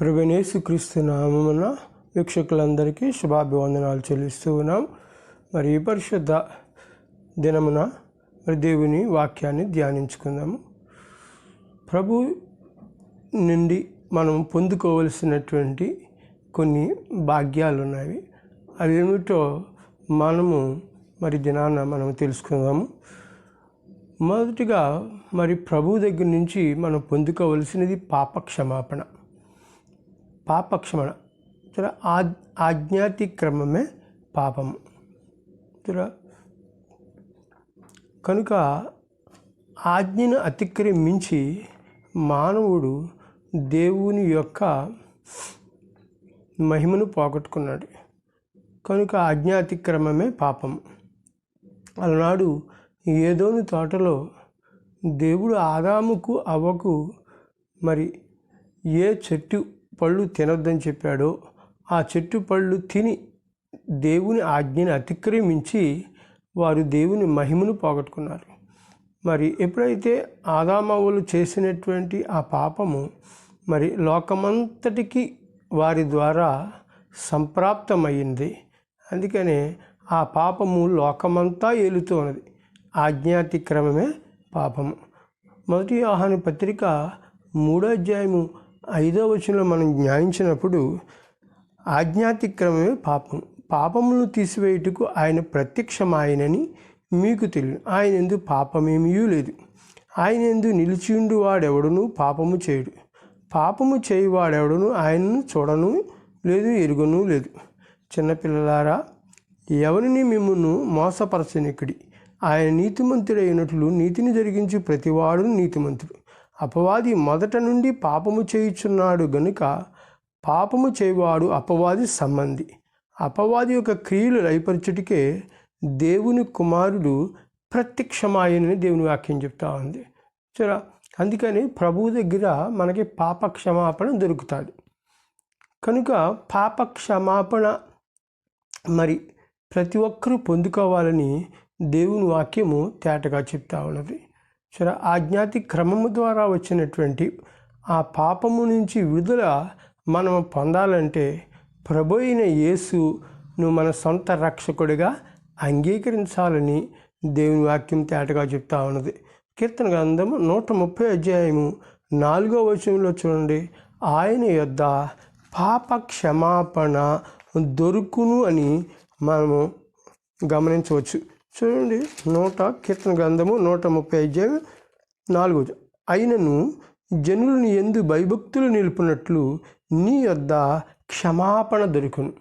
ప్రభువైన యేసుక్రీస్తు నామమున వీక్షకులందరికీ శుభాభివందనాలు చెల్లిస్తూ ఉన్నాం. మరి ఈ పరిశుద్ధ దినమున మరి దేవుని వాక్యాన్ని ధ్యానించుకుందాము. ప్రభు నుండి మనం పొందుకోవలసినటువంటి కొన్ని భాగ్యాలు ఉన్నాయి. అవి ఏమిటో మనము మరి దినాన మనం తెలుసుకుందాము. మొదటిగా మరి ప్రభు దగ్గర నుంచి మనం పొందుకోవలసినది పాపక్షమాపణ. ఆజ్ఞాతిక్రమమే పాపము. కనుక ఆజ్ఞను అతిక్రమించి మానవుడు దేవుని యొక్క మహిమను పోగొట్టుకున్నాడు. కనుక ఆజ్ఞాతిక్రమమే పాపము. అలనాడు ఏదోను తోటలో దేవుడు ఆదాముకు అవ్వకు మరి ఏ చెట్టు పళ్ళు తినొద్దని చెప్పాడో ఆ చెట్టు పళ్ళు తిని దేవుని ఆజ్ఞని అతిక్రమించి వారు దేవుని మహిమను పోగొట్టుకున్నారు. మరి ఎప్పుడైతే ఆదామవ్వలు చేసినటువంటి ఆ పాపము మరి లోకమంతటికి వారి ద్వారా సంప్రాప్తమైంది. అందుకనే ఆ పాపము లోకమంతా ఏలుతూ ఉన్నది. ఆజ్ఞాతిక్రమమే పాపము. మొదటి యోహాను పత్రిక 3వ అధ్యాయము 5వ వచనంలో మనం ధ్యానించినప్పుడు ఆజ్ఞాతిక్రమమే పాపం. పాపములను తీసివేయుటకు ఆయన ప్రత్యక్షమాయనని మీకు తెలియదు. ఆయన యందు పాపమేమీ లేదు. ఆయన యందు నిలిచియుండు వాడెవడును పాపము చేయుడు. పాపము చేయువాడెవడును ఆయనను చూడను లేదు, ఎరుగను లేదు. చిన్నపిల్లలారా, ఎవరిని మిమ్మును మోసపరచనికుడి. ఆయన నీతిమంతుడైనట్లు నీతిని జరిగించి ప్రతివాడును నీతిమంతుడు. అపవాది మొదట నుండి పాపము చేయుచున్నాడు గనుక పాపము చేయువాడు అపవాది సంబంధి. అపవాది యొక్క క్రియలు లయపరచుటికే దేవుని కుమారుడు ప్రత్యక్షమాయనని దేవుని వాక్యం చెప్తా ఉంది. సరే, అందుకని ప్రభువు దగ్గర మనకి పాప క్షమాపణ దొరుకుతుంది. కనుక పాప క్షమాపణ మరి ప్రతి ఒక్కరూ పొందుకోవాలని దేవుని వాక్యము తేటగా చెప్తా ఉన్నది. సరే, ఆజ్ఞాతి క్రమము ద్వారా వచ్చినటువంటి ఆ పాపము నుంచి విడుదల మనం పొందాలంటే ప్రభు అయిన యేసును మన సొంత రక్షకుడిగా అంగీకరించాలని దేవుని వాక్యం తేటగా చెప్తా ఉన్నది. కీర్తన గ్రంథము 130 అధ్యాయము 4వ వచనంలో చూడండి, ఆయన యొద్ద పాప క్షమాపణ దొరుకును అని మనము గమనించవచ్చు. చూడండి, కీర్తన గ్రంథము 130 అధ్యాయం 4వ వచనం, అయినను జనులను యందు భయభక్తులు నిలుపునట్లు నీ యొద్ద క్షమాపణ దొరుకును.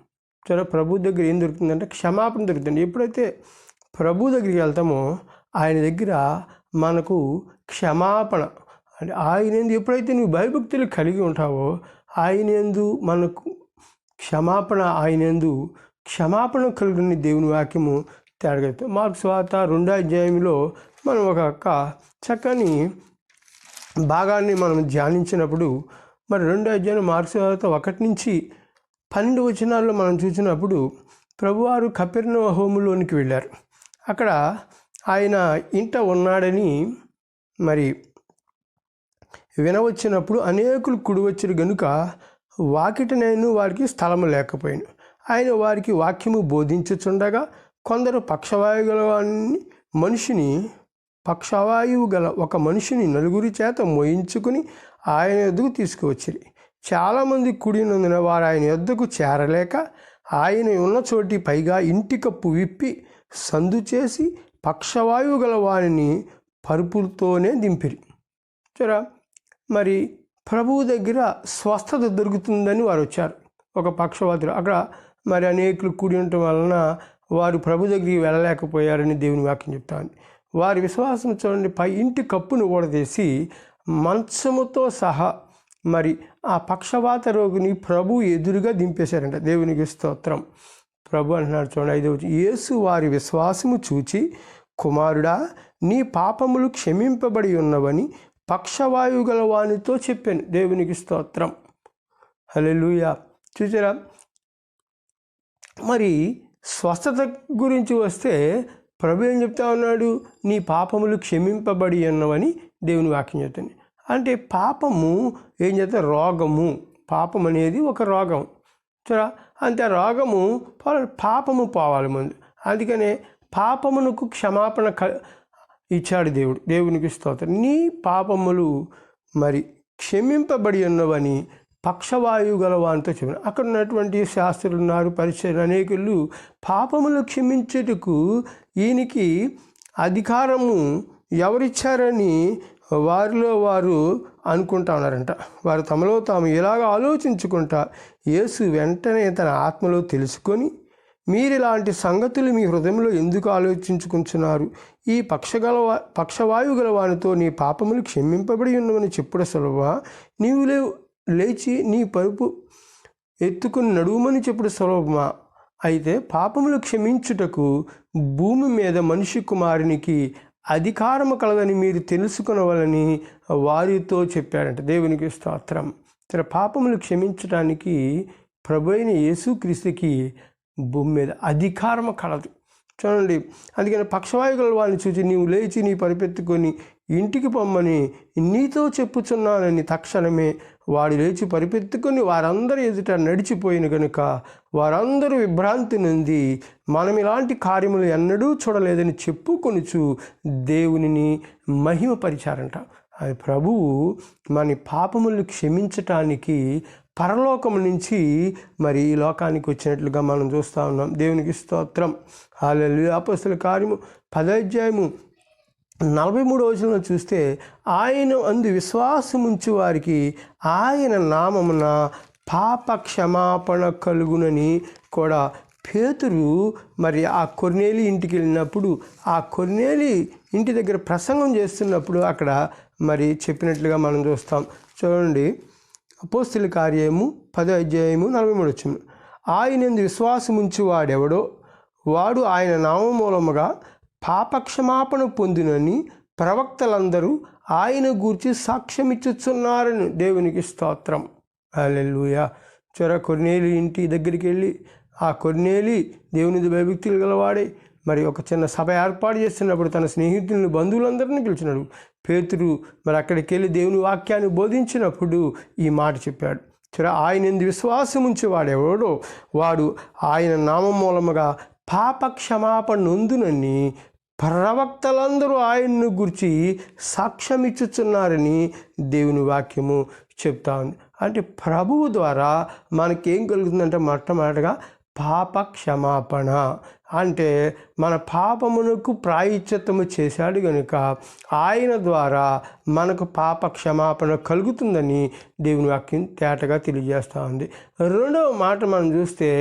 సరే, ప్రభు దగ్గర ఏం దొరుకుతుందంటే క్షమాపణ దొరుకుతుంది. ఎప్పుడైతే ప్రభు దగ్గరికి వెళ్తామో ఆయన దగ్గర మనకు క్షమాపణ అంటే ఆయన యందు ఎప్పుడైతే నువ్వు భయభక్తులు కలిగి ఉంటావో ఆయన యందు మనకు క్షమాపణ, ఆయన యందు క్షమాపణ కలిగిన దేవుని వాక్యము తేడగలుగుతాం. మార్కు సువార్త 2వ అధ్యాయంలో మనం ఒక చక్కని భాగాన్ని మనం ధ్యానించినప్పుడు మరి 2వ అధ్యాయం మార్కు సువార్త 1 నుంచి 12 వచనాల్లో మనం చూసినప్పుడు ప్రభువారు కపెర్నహూములోనికి వెళ్ళారు. అక్కడ ఆయన ఇంట ఉన్నాడని మరి వినవచ్చినప్పుడు అనేకులు కుడివచ్చారు గనుక వాకిటనైనా వారికి స్థలము లేకపోయాను. ఆయన వారికి వాక్యము బోధించుచుండగా కొందరు పక్షవాయువు గల ఒక మనిషిని నలుగురి చేత మోయించుకుని ఆయన యొద్దకు తీసుకువచ్చారు. చాలామంది కూడినందున వారు ఆయన యొద్దకు చేరలేక ఆయన ఉన్న చోటి పైగా ఇంటి కప్పు విప్పి సందు చేసి పక్షవాయువు గల వారిని పరుపులతోనే దింపిరి. సరే, మరి ప్రభువు దగ్గర స్వస్థత దొరుకుతుందని వారు వచ్చారు. ఒక పక్షవాతులు అక్కడ మరి అనేకులు కూడి ఉండటం వలన వారు ప్రభు దగ్గరికి వెళ్ళలేకపోయారని దేవుని వాక్యం చెప్తాను. వారి విశ్వాసం చూడండి, పై ఇంటి కప్పును ఊడదీసి మంచముతో సహా మరి ఆ పక్షవాత రోగిని ప్రభు ఎదురుగా దింపేశారంట. దేవునికి స్తోత్రం. ప్రభు అంటున్నాడు చూడండి 5వ వచనం, యేసు వారి విశ్వాసము చూచి, కుమారుడా, నీ పాపములు క్షమింపబడి ఉన్నవని పక్షవాయువు గల వానితో చెప్పాను. దేవునికి స్తోత్రం. హల్లెలూయా. చూసారా, మరి స్వస్థత గురించి వస్తే ప్రభు ఏం చెప్తా ఉన్నాడు, నీ పాపములు క్షమింపబడి ఉన్నవని దేవుని వాక్యం చెప్తుంది. అంటే పాపము ఏం చేస్తే రోగము, పాపం అనేది ఒక రోగం. చూరా, అంతే రోగము పాపము పోవాలి ముందు. అందుకనే పాపమునకు క్షమాపణ ఇచ్చాడు దేవుడు. దేవునికి స్తోత్రం. నీ పాపములు మరి క్షమింపబడి ఉన్నవని పక్షవాయువు గలవానితో చెప్పిన. అక్కడ ఉన్నటువంటి శాస్త్రులు ఉన్నారు, పరిచయులు అనేకులు పాపములు క్షమించుటకు ఈయనకి అధికారము ఎవరిచ్చారని వారిలో వారు అనుకుంటా ఉన్నారంట. వారు తమలో తాము ఇలాగ ఆలోచించుకుంటా యేసు వెంటనే తన ఆత్మలో తెలుసుకొని, మీరు ఇలాంటి సంగతులు మీ హృదయంలో ఎందుకు ఆలోచించుకుంటున్నారు? ఈ పక్షవాయువు గలవానితో నీ పాపములు క్షమింపబడి ఉన్నవని చెప్పుడు సులభమా? నీవు లేచి నీ పరుపు ఎత్తుకుని నడుమని చెప్పుడు సులభమా? అయితే పాపములు క్షమించుటకు భూమి మీద మనిషి కుమారునికి అధికారము కలదని మీరు తెలుసుకునవలని వారితో చెప్పాడంట. దేవునికి స్తోత్రం. పాపములు క్షమించడానికి ప్రభువైన యేసుక్రీస్తుకి భూమి మీద అధికారము కలదు. చూడండి, అందుకని పక్షవాయువు గల వారిని చూసి నీవు లేచి నీ పరిపెత్తుకొని ఇంటికి పొమ్మని నీతో చెప్పుచున్నానని తక్షణమే వాడు లేచి పరిపెత్తుకొని వారందరూ ఎదుట నడిచిపోయిన కనుక వారందరూ విభ్రాంతి నుండి మనం ఇలాంటి కార్యములు ఎన్నడూ చూడలేదని చెప్పుకొనుచు దేవునిని మహిమపరిచారంట. అది ప్రభువు మన పాపములు క్షమించటానికి పరలోకం నుంచి మరి ఈ లోకానికి వచ్చినట్లుగా మనం చూస్తూ ఉన్నాం. దేవునికి స్తోత్రం. హల్లెలూయా. అపోస్తలుల కార్యము 10వ అధ్యాయము 43వ వచనంలో చూస్తే, ఆయన అందు విశ్వాసముంచు వారికి ఆయన నామమున పాప క్షమాపణ కలుగునని కూడా పేతురు మరి ఆ కొర్నేలి ఇంటికి వెళ్ళినప్పుడు, ఆ కొర్నేలి ఇంటి దగ్గర ప్రసంగం చేస్తున్నప్పుడు అక్కడ మరి చెప్పినట్లుగా మనం చూస్తాం. చూడండి, అపోస్తలుల కార్యము 10వ అధ్యాయము 43వ వచనం. ఆయనందు విశ్వాసముంచు వాడెవడో వాడు ఆయన నామమూలముగా పాపక్షమాపణ పొందినని ప్రవక్తలందరూ ఆయన గూర్చి సాక్ష్యమిచ్చుచున్నారని. దేవునికి స్తోత్రం. హల్లెలూయా. కొర్నేలి ఇంటి దగ్గరికి వెళ్ళి ఆ కొర్నేలి దేవుని భయభక్తులు గలవాడే మరి ఒక చిన్న సభ ఏర్పాటు చేస్తున్నప్పుడు తన స్నేహితులను బంధువులందరినీ పిలిచినాడు. పేతురు మరి అక్కడికి వెళ్ళి దేవుని వాక్యాన్ని బోధించినప్పుడు ఈ మాట చెప్పాడు. ఆయన ఎందు విశ్వాసం ఉంచేవాడెవడో వాడు ఆయన నామం మూలముగా పాప క్షమాపణ నొందునని ప్రవక్తలందరూ ఆయన్ను గురించి సాక్ష్యం ఇచ్చుచున్నారని దేవుని వాక్యము చెప్తా ఉంది. అంటే ప్రభువు ద్వారా మనకేం కలుగుతుందంటే మొట్టమొదటిగా పాప క్షమాపణ. అంటే మన పాపమునకు ప్రాయశ్చిత్తము చేశాడు కనుక ఆయన ద్వారా మనకు పాప క్షమాపణ కలుగుతుందని దేవుని వాక్యం తేటగా తెలియజేస్తూ ఉంది. రెండవ మాట మనం చూస్తే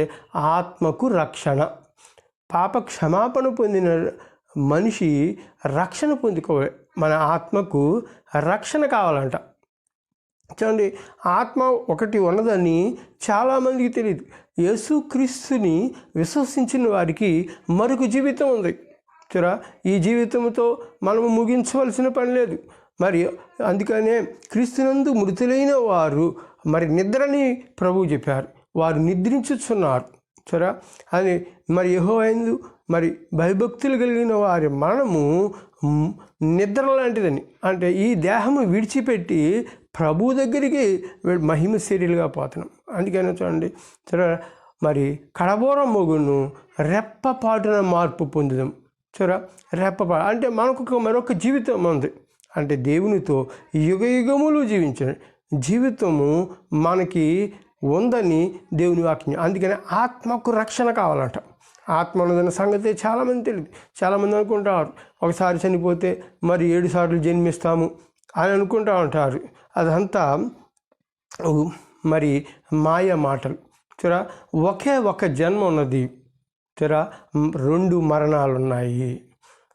ఆత్మకు రక్షణ. పాప క్షమాపణ పొందిన మనిషి రక్షణ పొందుకోవాలి. మన ఆత్మకు రక్షణ కావాలంట. చూడండి, ఆత్మ ఒకటి ఉన్నదని చాలామందికి తెలియదు. యేసుక్రీస్తుని విశ్వసించిన వారికి మరొక జీవితం ఉంది. ఈ జీవితంతో మనము ముగించవలసిన పని లేదు. మరి అందుకనే క్రీస్తునందు మృతులైన వారు మరి నిద్రని ప్రభువు చెప్పారు. వారు నిద్రించుచున్నారు. అని మరి యెహోవాయందు మరి భయభక్తులు కలిగిన వారి మరణము నిద్ర లాంటిదని. అంటే ఈ దేహము విడిచిపెట్టి ప్రభు దగ్గరికి మహిమ శరీరులుగా పోతున్నాం. అందుకని చూడండి, మరి కడబోరం మొగును రెప్పపాటున మార్పు పొందుదాం. రెప్పపాటు అంటే మనకు మరొక జీవితం ఉంది. అంటే దేవునితో యుగ యుగములు జీవించిన జీవితము మనకి ఉందని దేవుని వాక్యం. అందుకని ఆత్మకు రక్షణ కావాలంట. ఆత్మ ఉన్నదన్న సంగతి చాలామంది తెలియదు. చాలామంది అనుకుంటారు ఒకసారి చనిపోతే మరి 7 సార్లు జన్మిస్తాము అని అనుకుంటూ ఉంటారు. అదంతా మరి మాయ మాటలు. ఒకే ఒక జన్మ ఉన్నది. 2 మరణాలు ఉన్నాయి.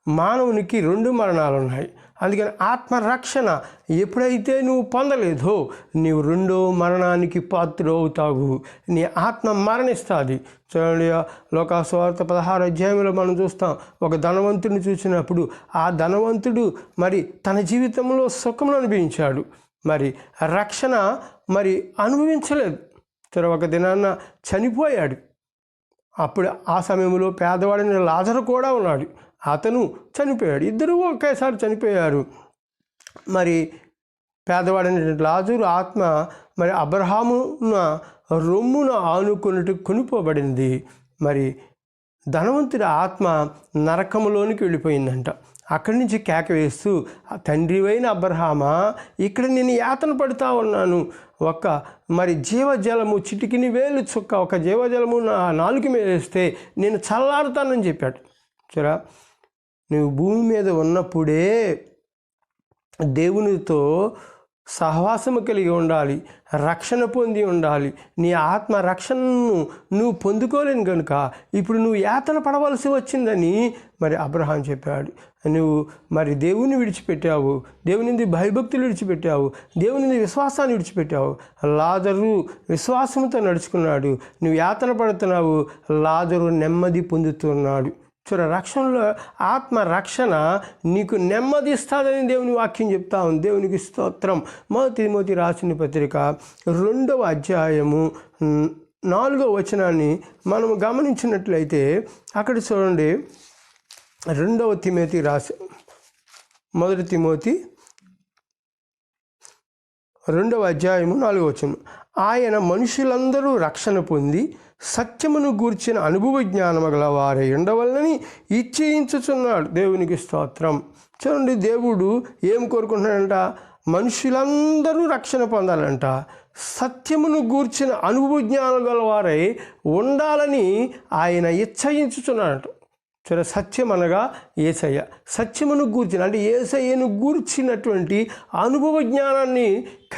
మానవునికి 2 మరణాలు ఉన్నాయి. అందుకని ఆత్మరక్షణ ఎప్పుడైతే నువ్వు పొందలేదో నీవు 2వ మరణానికి పాత్ర అవుతావు. నీ ఆత్మ మరణిస్తుంది. చూడండి, లోకాసు వార్త 16వ అధ్యాయంలో మనం చూస్తాం. ఒక ధనవంతుడిని చూసినప్పుడు ఆ ధనవంతుడు మరి తన జీవితంలో సుఖమును అనుభవించాడు, మరి రక్షణ మరి అనుభవించలేదు. ఒక దినాన్న చనిపోయాడు. అప్పుడు ఆ సమయంలో పేదవాడిని లాజరు కూడా ఉన్నాడు. అతను చనిపోయాడు. ఇద్దరూ ఒకేసారి చనిపోయారు. మరి పేదవాడైన లాజరు ఆత్మ మరి అబ్రహామున రొమ్మున ఆనుకున్నట్టు కొనుక్కోబడింది. మరి ధనవంతుడి ఆత్మ నరకములోనికి వెళ్ళిపోయిందంట. అక్కడి నుంచి కేక వేస్తూ, తండ్రివైన అబ్రహామా, ఇక్కడ నేను యాతన పడుతూ ఉన్నాను, మరి జీవజలము చిటికిని వేలు చుక్క ఒక జీవజలము నా నాలుక మీద వేస్తే నేను చల్లారుతానని చెప్పాడు. చూరా, నువ్వు భూమి మీద ఉన్నప్పుడే దేవునితో సహవాసము కలిగి ఉండాలి, రక్షణ పొంది ఉండాలి. నీ ఆత్మ రక్షణను నువ్వు పొందుకోలేను కనుక ఇప్పుడు నువ్వు యాతన పడవలసి వచ్చిందని మరి అబ్రహాం చెప్పాడు. నువ్వు మరి దేవుని విడిచిపెట్టావు, దేవుని భయభక్తులు విడిచిపెట్టావు, దేవుని విశ్వాసాన్ని విడిచిపెట్టావు. లాజరు విశ్వాసంతో నడుచుకున్నాడు, నువ్వు యాతన పడుతున్నావు, లాజరు నెమ్మది పొందుతున్నాడు. చూడ, రక్షణలో ఆత్మ రక్షణ నీకు నెమ్మది ఇస్తుందని దేవుని వాక్యం చెప్తా ఉంది. దేవునికి స్తోత్రం. మొదటి తిమోతి రాసిన పత్రిక 2వ అధ్యాయము 4వ వచనాన్ని మనం గమనించినట్లయితే అక్కడ చూడండి. 2వ తిమోతి మొదటి తిమోతి 2వ అధ్యాయము 4వ వచనం, ఆయన మనుషులందరూ రక్షణ పొంది సత్యమును గూర్చిన అనుభవ జ్ఞానము గల వారై ఉండవలనని ఇచ్ఛయించుచున్నాడు. దేవునికి స్తోత్రం. చూడండి, దేవుడు ఏం కోరుకుంటున్నాడంట? మనుషులందరూ రక్షణ పొందాలంట, సత్యమును గూర్చిన అనుభవ జ్ఞానం గల వారై ఉండాలని ఆయన ఇచ్ఛయించుచున్నాడంట. చూడ, సత్యం అనగా యేసయ్య. సత్యమును గూర్చిన అంటే యేసయ్యను గూర్చినటువంటి అనుభవ జ్ఞానాన్ని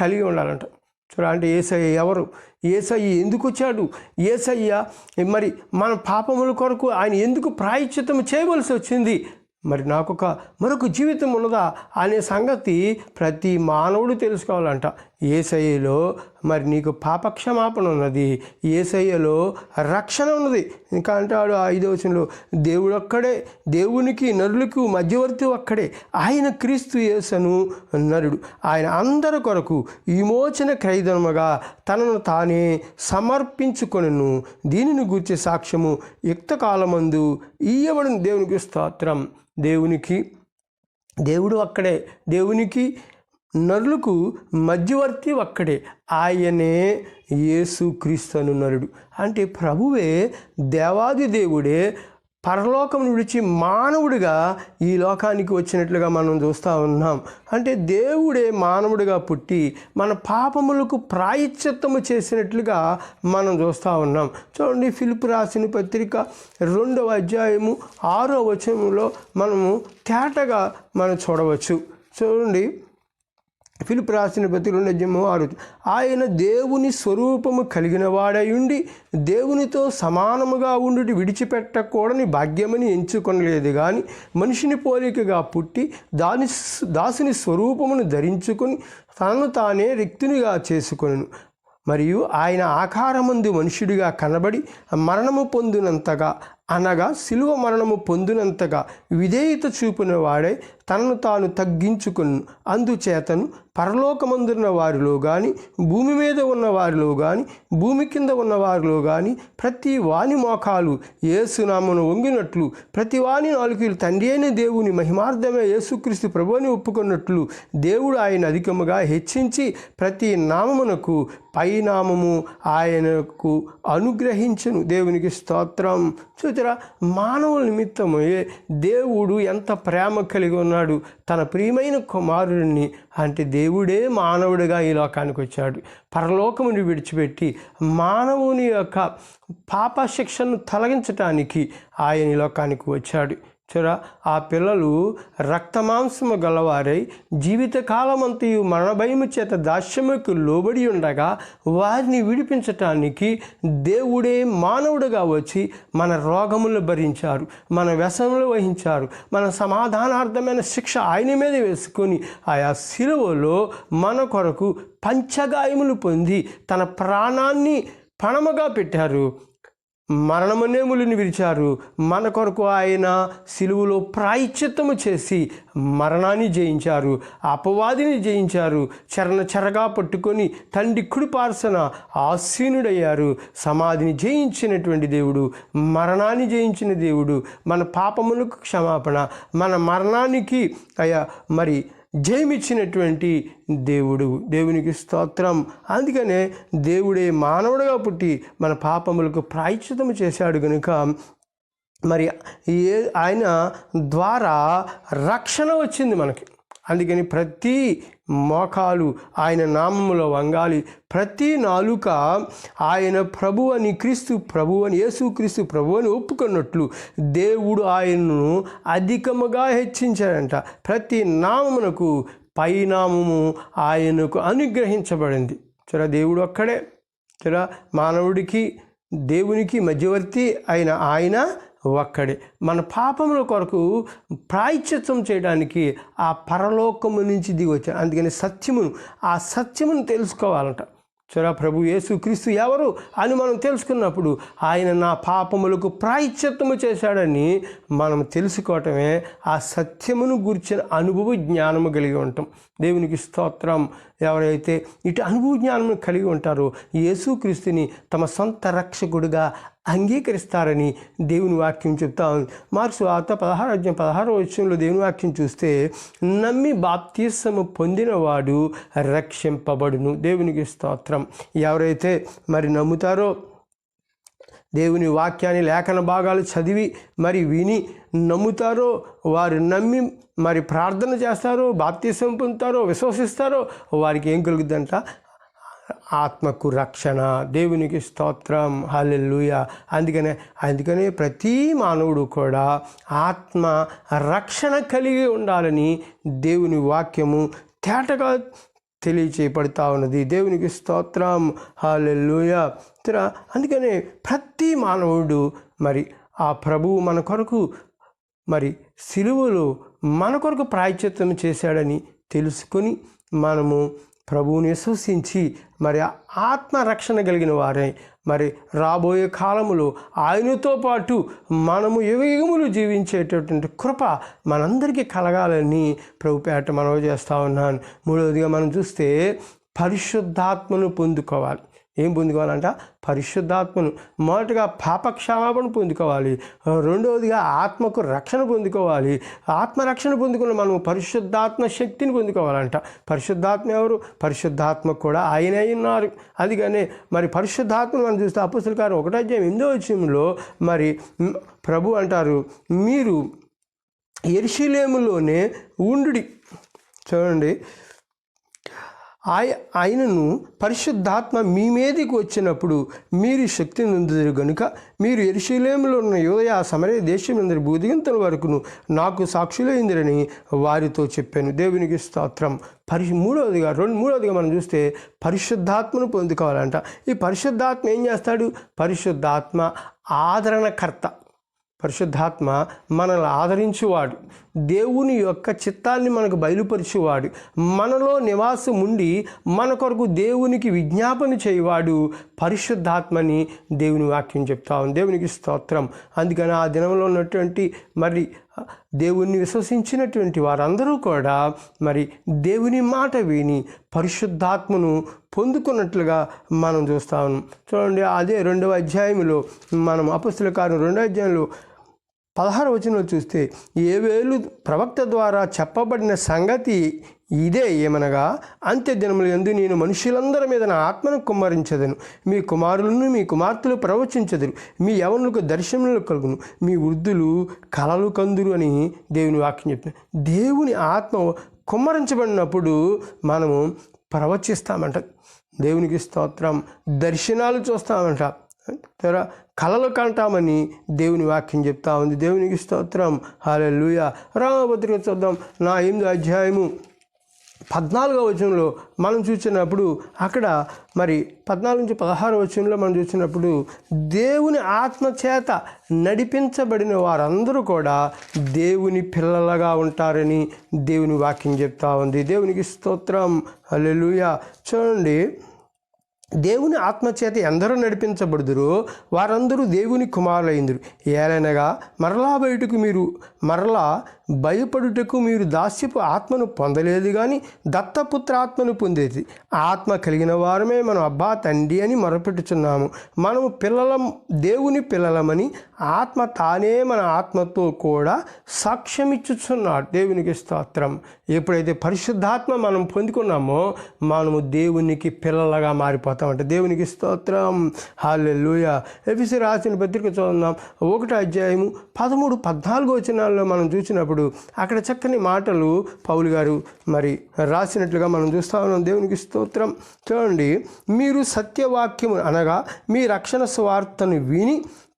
కలిగి ఉండాలంట. చూడ, అంటే యేసయ్య ఎవరు, యేసయ్య ఎందుకు వచ్చాడు, యేసయ్య మరి మన పాపముల కొరకు ఆయన ఎందుకు ప్రాయశ్చిత్తం చేయవలసి వచ్చింది, మరి మరొక జీవితం ఉన్నదా అనే సంగతి ప్రతి మానవుడు తెలుసుకోవాలంట. యేసయ్యలో మరి నీకు పాపక్షమాపణ ఉన్నది, యేసయ్యలో రక్షణ ఉన్నది. ఇంకా అంటాడు 5వ వచనంలో, దేవుడు ఒక్కడే, దేవునికి నరులకు మధ్యవర్తి ఒక్కడే, ఆయన క్రీస్తు యేసును నరుడు. ఆయన అందరి కొరకు విమోచన క్రయధనముగా తనను తానే సమర్పించుకొనెను. దీనిని గూర్చి సాక్ష్యము యుక్తకాలమందు ఇయ్యబడిన. దేవునికి స్తోత్రం. దేవుడు ఒక్కడే, దేవునికి నరులకు మధ్యవర్తి ఒక్కడే, ఆయనే యేసు క్రీస్తు నరుడు. అంటే ప్రభువే, దేవాది దేవుడే పరలోకం విడిచి మానవుడిగా ఈ లోకానికి వచ్చినట్లుగా మనం చూస్తూ ఉన్నాం. అంటే దేవుడే మానవుడిగా పుట్టి మన పాపములకు ప్రాయశ్చిత్తము చేసినట్లుగా మనం చూస్తూ ఉన్నాం. చూడండి, ఫిలిప్పీ రాసిన పత్రిక 2వ అధ్యాయము 6వ వచనంలో మనము తేటగా మనం చూడవచ్చు. చూడండి, ఫిలిప్పీ రాసిన పత్రిక 2:6, ఆయన దేవుని స్వరూపము కలిగిన వాడయుండి దేవునితో సమానముగా ఉండి విడిచిపెట్టకూడని భాగ్యమని ఎంచుకొనలేదు, కానీ మనిషిని పోలికగా పుట్టి దాసుని స్వరూపమును ధరించుకొని తనను తానే రిక్తునిగా చేసుకొనెను. మరియు ఆయన ఆకారమందు మనుష్యుడిగా కనబడి మరణము పొందినంతగా, అనగా శిలువ మరణము పొందినంతగా విధేయత చూపిన వాడే తనను తాను తగ్గించుకును. అందుచేతను పరలోకమందున్న వారిలో కానీ, భూమి మీద ఉన్న వారిలో కానీ, భూమి కింద ఉన్న వారిలో కానీ ప్రతి వాని మోకాలు యేసునామమున వంగినట్లు, ప్రతి వాని నాలుకలు తండ్రి అయిన దేవుని మహిమార్థమే యేసుక్రీస్తు ప్రభువుని ఒప్పుకున్నట్లు దేవుడు ఆయన అధికముగా హెచ్చించి ప్రతి నామమునకు పైనామము ఆయనకు అనుగ్రహించును. దేవునికి స్తోత్రం. చూచారా, మానవుల నిమిత్తమే దేవుడు ఎంత ప్రేమ కలిగి ఉన్నాడు. తన ప్రియమైన కుమారుడిని, అంటే దేవుడే మానవుడిగా ఈ లోకానికి వచ్చాడు. పరలోకముని విడిచిపెట్టి మానవుని యొక్క పాప శిక్షను తొలగించటానికి ఆయన ఈ లోకానికి వచ్చాడు. చూరా, ఆ పిల్లలు రక్తమాంసము గలవారై జీవితకాలమంతయు మరణభయము చేత దాస్యముకు లోబడి ఉండగా వారిని విడిపించటానికి దేవుడే మానవుడిగా వచ్చి మన రోగములను భరించారు, మన వ్యసనములు వహించారు, మన సమాధానార్థమైన శిక్ష ఆయన మీద వేసుకొని ఆయా శిలువలో మన కొరకు పంచగాయములు పొంది తన ప్రాణాన్ని పణముగా పెట్టారు, మరణమనేములను విరిచారు. మన కొరకు ఆయన శిలువలో ప్రాయశ్చిత్తము చేసి మరణాన్ని జయించారు, అపవాదిని జయించారు, చెరగా పట్టుకొని తండ్రి కుడిపార్సన ఆసీనుడయ్యారు. సమాధిని జయించినటువంటి దేవుడు, మరణాన్ని జయించిన దేవుడు, మన పాపములకు క్షమాపణ, మన మరణానికి మరి జయమిచ్చినటువంటి దేవుడు. దేవునికి స్తోత్రం. అందుకనే దేవుడే మానవుడిగా పుట్టి మన పాపములకు ప్రాయశ్చిత్తము చేశాడు కనుక మరి ఆయన ద్వారా రక్షణ వచ్చింది మనకి. అందుకని ప్రతి మోకాలు ఆయన నామములో వంగాలి, ప్రతి నాలుక ఆయన ప్రభు అని క్రీస్తు ప్రభు అని యేసు క్రీస్తు ప్రభు అని ఒప్పుకున్నట్లు దేవుడు ఆయనను అధికముగా హెచ్చించాడంట. ప్రతి నామమునకు పైనామము ఆయనకు అనుగ్రహించబడింది. చూడ దేవుడు ఒక్కడే. చూడ మానవుడికి దేవునికి మధ్యవర్తి అయిన ఆయన ఒక్కడే. మన పాపముల కొరకు ప్రాయశ్చిత్తం చేయడానికి ఆ పరలోకము నుంచి దిగి వచ్చాడు. అందుకని ఆ సత్యమును తెలుసుకోవాలంట. చూడా ప్రభు యేసు క్రీస్తు ఎవరు అని మనం తెలుసుకున్నప్పుడు ఆయన నా పాపములకు ప్రాయశ్చిత్తము చేశాడని మనం తెలుసుకోవటమే ఆ సత్యమును గురించిన అనుభవ జ్ఞానము కలిగి ఉంటాం. దేవునికి స్తోత్రం. ఎవరైతే ఇటు అనుభవ జ్ఞానము కలిగి ఉంటారో యేసుక్రీస్తుని తమ సొంత రక్షకుడిగా అంగీకరిస్తారని దేవుని వాక్యం చెప్తా ఉంది. మార్క్సు వార్త 16 దేవుని వాక్యం చూస్తే నమ్మి బాప్తిస్మము పొందినవాడు రక్షింపబడును. దేవునికి స్తోత్రం. ఎవరైతే మరి నమ్ముతారో దేవుని వాక్యాన్ని లేఖన భాగాలు చదివి మరి విని నమ్ముతారో వారు నమ్మి మరి ప్రార్థన చేస్తారో బాప్తిస్మం పొందుతారో విశ్వసిస్తారో వారికి ఏం కలుగుద్దంట? ఆత్మకు రక్షణ. దేవునికి స్తోత్రం. హల్లెలూయా. అందుకనే ప్రతి మానవుడు కూడా ఆత్మ రక్షణ కలిగి ఉండాలని దేవుని వాక్యము తేటగా తెలియచేయబడతా ఉన్నది. దేవునికి స్తోత్రం. హల్లెలూయా. అందుకనే ప్రతి మానవుడు మరి ఆ ప్రభువు మన కొరకు మరి సిలువలో మన కొరకు ప్రాయశ్చిత్తం చేశాడని తెలుసుకొని మనము ప్రభువుని విశ్వసించి మరి ఆత్మరక్షణ కలిగిన వారే మరి రాబోయే కాలములో ఆయనతో పాటు మనము యుగయుగములు జీవించేటటువంటి కృప మనందరికీ కలగాలని ప్రభుపేట మనవి చేస్తూ ఉన్నాను. మూడవదిగా మనం చూస్తే పరిశుద్ధాత్మను పొందుకోవాలి. ఏం పొందుకోవాలంట? పరిశుద్ధాత్మను. మొదటగా పాపక్షమాపణ పొందుకోవాలి. రెండవదిగా ఆత్మకు రక్షణ పొందుకోవాలి. ఆత్మరక్షణ పొందుకున్న మనం పరిశుద్ధాత్మ శక్తిని పొందుకోవాలంట. పరిశుద్ధాత్మ ఎవరు? పరిశుద్ధాత్మ కూడా ఆయనే ఉన్నారు. అందుకనే మరి పరిశుద్ధాత్మను మనం చూస్తే అపోస్తలుల కార్యం 1:8 మరి ప్రభు అంటారు, మీరు యెరూషలేములోనే ఉండుడి. చూడండి, ఆయనను పరిశుద్ధాత్మ మీ మీదకి వచ్చినప్పుడు మీరు శక్తి నొందుదురు గనుక మీరు యెరూషలేములో ఉన్న యూదయ సమరయ దేశమందరి భూదిగంతల వరకును నాకు సాక్షులైందిరని వారితో చెప్పాను. దేవునికి స్తోత్రం. మూడవదిగా మనం చూస్తే పరిశుద్ధాత్మను పొందుకోవాలంట. ఈ పరిశుద్ధాత్మ ఏం చేస్తాడు? పరిశుద్ధాత్మ ఆదరణకర్త. పరిశుద్ధాత్మ మనల్ని ఆదరించేవాడు, దేవుని యొక్క చిత్తాన్ని మనకు బయలుపరిచేవాడు, మనలో నివాసం ఉండి మన కొరకు దేవునికి విజ్ఞాపన చేయవాడు పరిశుద్ధాత్మని దేవుని వాక్యం చెప్తా ఉంది. దేవునికి స్తోత్రం. అందుకని ఆ దినంలో ఉన్నటువంటి మరి దేవుణ్ణి విశ్వసించినటువంటి వారందరూ కూడా మరి దేవుని మాట విని పరిశుద్ధాత్మను పొందుకున్నట్లుగా మనం చూస్తా ఉన్నాం. చూడండి, అదే 2వ అధ్యాయంలో మనం అపోస్తలుల కార్యం 2వ అధ్యాయంలో 16 చూస్తే ఏవేలు ప్రవక్త ద్వారా చెప్పబడిన సంగతి ఇదే ఏమనగా, అంత్య దినముల యందు నేను మనుషులందరి మీద నా ఆత్మను కుమ్మరించదను, మీ కుమారులను మీ కుమార్తెలు ప్రవచించదురు, మీ యవనులకు దర్శనములు కలుగును, మీ వృద్ధులు కలలు కందురు అని దేవుని వాక్యం చెప్తుంది. దేవుని ఆత్మ కుమ్మరించబడినప్పుడు మనము ప్రవచిస్తామంట. దేవునికి స్తోత్రం. దర్శనాలు చూస్తామంట, కలలు కంటామని దేవుని వాక్యం చెప్తా ఉంది. దేవునికి స్తోత్రం. హల్లెలూయా. రోమాపత్రిక చూద్దాం. 8వ అధ్యాయము 14 మనం చూసినప్పుడు అక్కడ మరి 14-16 మనం చూసినప్పుడు దేవుని ఆత్మ చేత నడిపించబడిన వారందరూ కూడా దేవుని పిల్లలుగా ఉంటారని దేవుని వాక్యం చెప్తా ఉంది. దేవునికి స్తోత్రం. హల్లెలూయా. చూడండి, దేవుని ఆత్మచేత ఎందరూ నడిపించబడుదురో వారందరూ దేవుని కుమారులైందురు. ఏలనగా మరలా భయపడుటకు మీరు దాస్యపు ఆత్మను పొందలేదు, కానీ దత్తపుత్ర ఆత్మను పొందేది. ఆత్మ కలిగిన వారమే మనం అబ్బా తండ్రి అని మొరపెట్టుచున్నాము. మనము దేవుని పిల్లలమని ఆత్మ తానే మన ఆత్మతో కూడా సాక్ష్యమిచ్చుచున్నాడు. దేవునికి స్తోత్రం. ఎప్పుడైతే పరిశుద్ధాత్మ మనం పొందుకున్నామో మనము దేవునికి పిల్లలుగా మారిపోతామంట. దేవునికి స్తోత్రం. హల్లెలూయా. ఎఫెసీ రాసిన పత్రిక చదువుదాం. 1వ అధ్యాయము 13-14 వచనాల్లో మనం చూసినప్పుడు అక్కడ చక్కని మాటలు పౌలు గారు మరి రాసినట్లుగా మనం చూస్తా ఉన్నాం. దేవునికి స్తోత్రం. చూడండి, మీరు సత్యవాక్యము అనగా మీ రక్షణ సువార్తను విని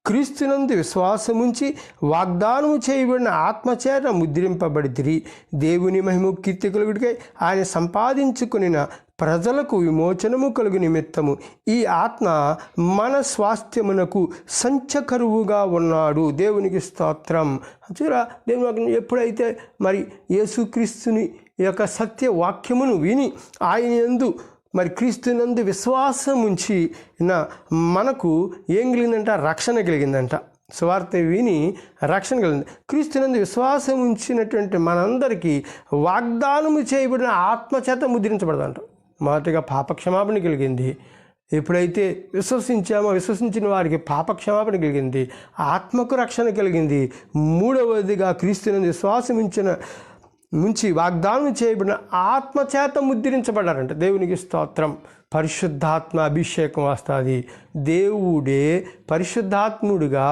క్రీస్తునందు విశ్వాసముంచి వాగ్దానము చేయబడిన ఆత్మచేత ముద్రింపబడితిరి. దేవుని మహిమ కీర్తి కలుగుటకై ఆయన సంపాదించుకునిన ప్రజలకు విమోచనము కలుగు నిమిత్తము ఈ ఆత్మ మన స్వాస్థ్యమునకు సంచకరువుగా ఉన్నాడు. దేవునికి స్తోత్రం. చూరా, దేవుని ఎప్పుడైతే మరి యేసుక్రీస్తుని యొక్క సత్య వాక్యమును విని ఆయన యందు మరి క్రీస్తునందు విశ్వాసం ఉంచి మనకు ఏం కలిగిందంట? రక్షణ కలిగిందంట. సువార్త విని రక్షణ కలిగింది. క్రీస్తునందు విశ్వాసం ఉంచినటువంటి మనందరికీ వాగ్దానము చేయబడిన ఆత్మచేత ముద్రించబడదంట. మొదటిగా పాపక్షమాపణ కలిగింది. ఎప్పుడైతే విశ్వసించిన వారికి పాపక్షమాపణ కలిగింది, ఆత్మకు రక్షణ కలిగింది. మూడవదిగా క్రీస్తునందు విశ్వాసం ఉంచి వాగ్దానం చేయబడిన ఆత్మచేత ముద్రించబడ్డారంట. దేవునికి స్తోత్రం. పరిశుద్ధాత్మ అభిషేకం వస్తుంది. దేవుడే పరిశుద్ధాత్ముడుగా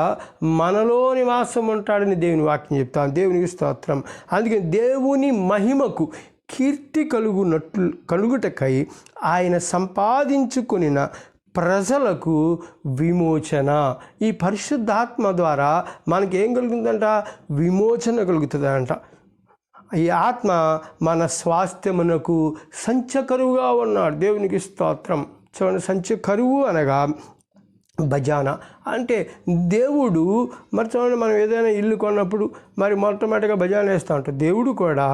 మనలో నివాసం ఉంటాడని దేవుని వాక్యం చెప్తాను. దేవునికి స్తోత్రం. అందుకని దేవుని మహిమకు కీర్తి కలుగుటకై ఆయన సంపాదించుకొనిన ప్రజలకు విమోచన. ఈ పరిశుద్ధాత్మ ద్వారా మనకేం కలుగుతుందంట? విమోచన కలుగుతుందంట. ఈ ఆత్మ మన స్వాస్థ్యమునకు సంచకరువుగా ఉన్నాడు. దేవునికి స్తోత్రం. చూడండి, సంచకరువు అనగా భజానా అంటే దేవుడు మరి చూడండి, మనం ఏదైనా ఇల్లు కొన్నప్పుడు మరి మొట్టమొదటిగా భజానా వేస్తూ ఉంటాం. దేవుడు కూడా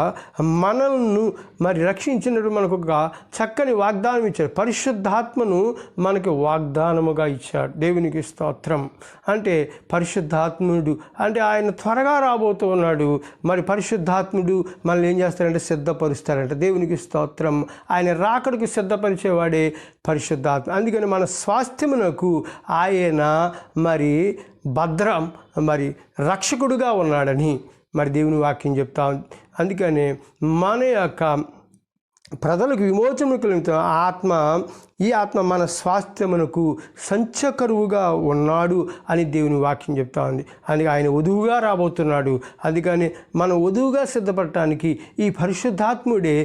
మనల్ని మరి రక్షించినట్టు మనకు ఒక చక్కని వాగ్దానం ఇచ్చాడు. పరిశుద్ధాత్మను మనకి వాగ్దానముగా ఇచ్చాడు. దేవునికి స్తోత్రం. అంటే పరిశుద్ధాత్ముడు అంటే ఆయన త్వరగా రాబోతూ ఉన్నాడు. మరి పరిశుద్ధాత్ముడు మనల్ని ఏం చేస్తారంటే సిద్ధపరుస్తారంట. దేవునికి స్తోత్రం. ఆయన రాకడకు సిద్ధపరిచేవాడే పరిశుద్ధాత్మ. అందుకని మన స్వాస్థ్యమునకు ఆయన మరి మరి రక్షకుడుగా ఉన్నాడని మరి దేవుని వాక్యం చెప్తా. అందుకనే మన యొక్క ప్రజలకు విమోచన కలుగుతున్న ఈ ఆత్మ మన స్వాస్థ్యమునకు సంచకరువుగా ఉన్నాడు అని దేవుని వాక్యం చెప్తా ఉంది. అందుకే ఆయన వధువుగా రాబోతున్నాడు. అందుకని మనం వధువుగా సిద్ధపడటానికి ఈ పరిశుద్ధాత్ముడే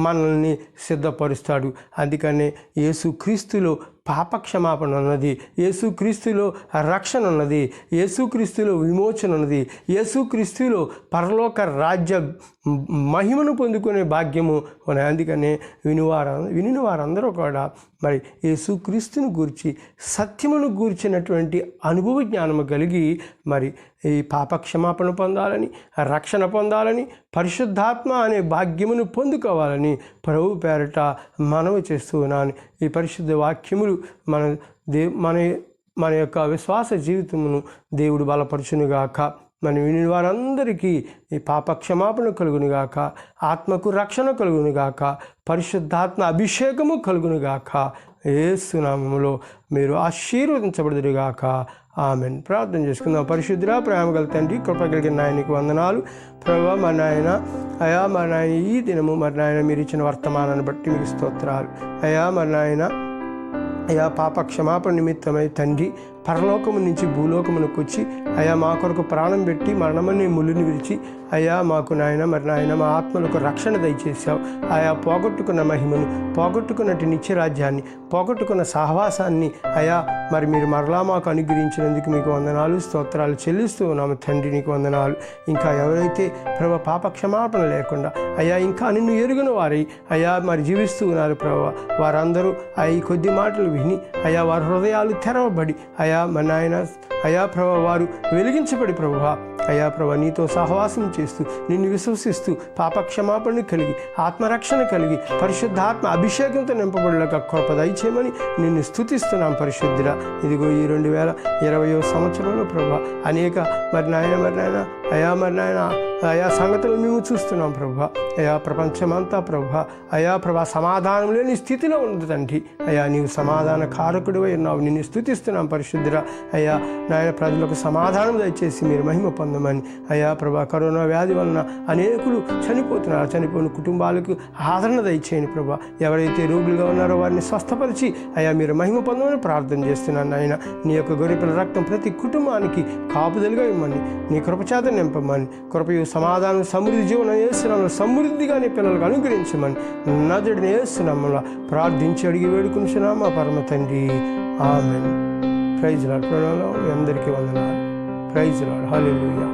మనల్ని సిద్ధపరుస్తాడు. అందుకనే యేసుక్రీస్తులో పాపక్షమాపణ ఉన్నది, యేసుక్రీస్తులో రక్షణ ఉన్నది, యేసుక్రీస్తులో విమోచన ఉన్నది, యేసుక్రీస్తులో పరలోక రాజ్య మహిమను పొందుకునే భాగ్యము ఉన్నాయి. అందుకనే వినిన వారందరూ కూడా మరి యేసుక్రీస్తుని గూర్చి సత్యమును గూర్చినటువంటి అనుభవ జ్ఞానము కలిగి మరి ఈ పాపక్షమాపణ పొందాలని, రక్షణ పొందాలని, పరిశుద్ధాత్మ అనే భాగ్యమును పొందుకోవాలని ప్రభు పేరట మనవి చేస్తూ ఉన్నాను. ఈ పరిశుద్ధ వాక్యములు మన యొక్క విశ్వాస జీవితమును దేవుడు బలపరచునుగాక. మనం విని వారందరికీ ఈ పాపక్షమాపణ కలుగునుగాక, ఆత్మకు రక్షణ కలుగునుగాక, పరిశుద్ధాత్మ అభిషేకము కలుగునుగాక. యేసు నామములో మీరు ఆశీర్వదించబడుదురుగాక. ఆమెన్. ప్రార్థన చేసుకుందాం. పరిశుద్ధుడా, ప్రేమ గల తండ్రి, కృప కలిగిన నాయనకి వందనాలు. ప్రభువా, మా నాయన మా నాయన ఈ దినము మరి నాయన మీరు ఇచ్చిన వర్తమానాన్ని బట్టి మీకు స్తోత్రాలు. మరి నాయన పాప క్షమాపణ నిమిత్తమై తండ్రి పరలోకము నుంచి భూలోకమునకు వచ్చి మా కొరకు ప్రాణం పెట్టి మరణమనే ముళ్ళుని విరిచి మాకు నాయన మరి నాయన మా ఆత్మలకు రక్షణ దయచేసావు. పోగొట్టుకున్న మహిమను, పోగొట్టుకున్నట్టు నిత్యరాజ్యాన్ని, పోగొట్టుకున్న సహవాసాన్ని మరి మీరు మరలా మాకు అనుగ్రహించినందుకు మీకు వందనాలు, స్తోత్రాలు చెల్లిస్తూ ఉన్నాము తండ్రి. నీకు వందనాలు. ఇంకా ఎవరైతే ప్రభు పాప క్షమాపణ లేకుండా ఇంకా నిన్ను ఎరుగిన వారై మరి జీవిస్తూ ఉన్నారు ప్రభు, వారందరూ ఈ కొద్ది మాటలు విని వారి హృదయాలు తెరవబడి మా నాయన ప్రభు వారు వెలిగించబడి ప్రభువా అయా ప్రభా నీతో సహవాసం చేస్తూ నిన్ను విశ్వసిస్తూ పాపక్షమాపణ కలిగి ఆత్మరక్షణ కలిగి పరిశుద్ధాత్మ అభిషేకంతో నింపబడలేక కృప దయచేయమని నిన్ను స్తుతిస్తున్నాం పరిశుద్ధుడా. ఇదిగో ఈ 2020 సంవత్సరంలో ప్రభా అనేక మరి నాయన అయా సంగతులు మేము చూస్తున్నాం ప్రభా. అయా ప్రపంచమంతా ప్రభా సమాధానం లేని స్థితిలో ఉంది తండ్రి. అయా నీవు సమాధాన కారకుడివై ఉన్నావు, నిన్ను స్తుతిస్తున్నాం పరిశుద్ధుడా. అయా నాయన ప్రజలకు సమాధానం దయచేసి మీరు మహిమ పొందమని. అయా ప్రభా కరోనా వ్యాధి వలన అనేకులు చనిపోతున్నారు, చనిపోయిన కుటుంబాలకు ఆదరణ దయచేయండి ప్రభా. ఎవరైతే రోగులుగా ఉన్నారో వారిని స్వస్థపరిచి అయా మీరు మహిమ పొందమని ప్రార్థన చేస్తున్నాను నాయన. నీ యొక్క గొర్రెపిల్ల రక్తం ప్రతి కుటుంబానికి కాపుదలుగా ఇవ్వమని, నీ కృపచేత నింపమని, కృపయు సమాధానం సమృద్ధి జీవనం చేస్తున్నాము సమృద్ధిగా నీ పిల్లలకు అనుగ్రహించమని నజడిని వేస్తున్నాము ప్రార్థించి అడిగి వేడుకుంటున్నామా పరమ తండ్రి. ఆమేన్. Praise lord. ప్రణామం. మీ అందరికీ వందనాలు. Praise lord. హల్లెలూయా.